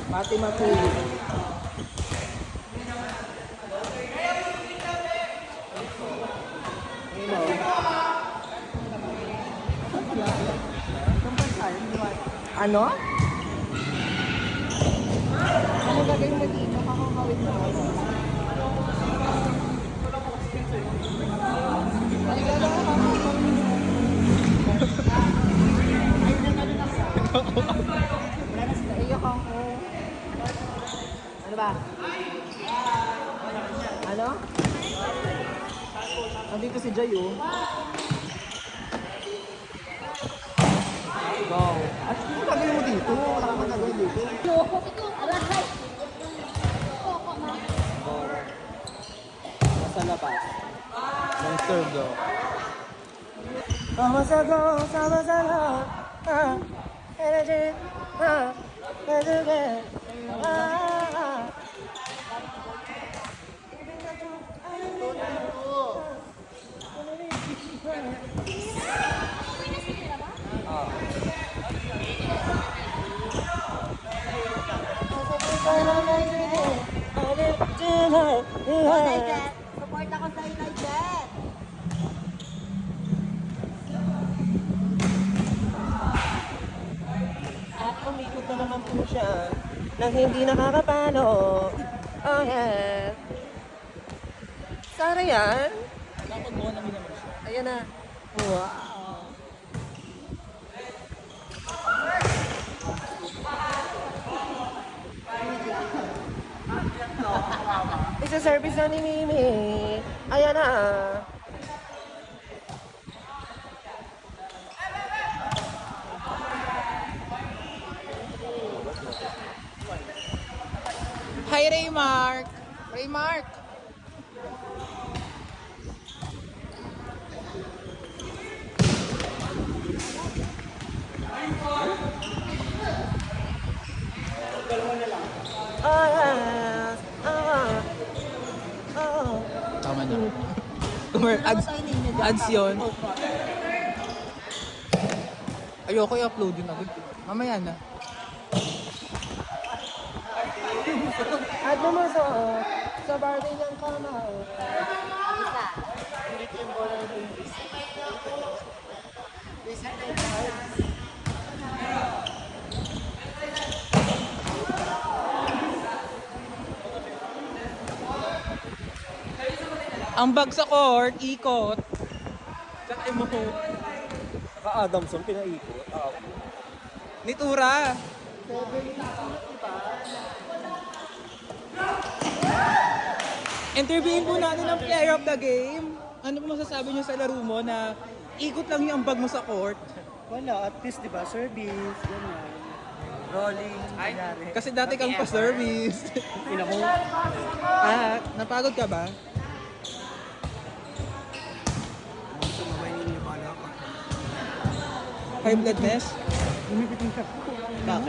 Pati matulog. Ano? Ano gagawin mo dito? Kakakawin mo. Naiyak ako. Ano ba? Ano? Nandito si Jay, oh. Go. At ano gagawin mo dito? Wala kang gagawin dito. Nasa labas. Long serve daw. Sama sa go, sama sa lahat. Energy, energy, Support ako sa United. At umikot na naman po siya nang hindi nakakapalo. Oh yeah. Sara yan? Dapat mo namin naman siya. Ayan na. Wow. Isa service na ni Mimi. Ayan na. Hi, Raymark! Raymark! Oh yes. Oh. Tama na. Ads yun. Ayoko i-upload yun agad. Mamaya na. At naman sa birthday ng Kamal. Isa. Ang bag sa court, ikot. Sakay mo. Saka Adamson, pinaikot. Nitura. Interviewin po natin ang player of the game. Ano po masasabi niyo sa laro mo na ikot lang yung bag mo sa court? Wala, at least diba, service, ganyan. Rolling, nangyari. Kasi dati kang pa-service. Ina mo. Napagod ka ba? Sumabay ninyo, bala ka. High bloodness? Bakit?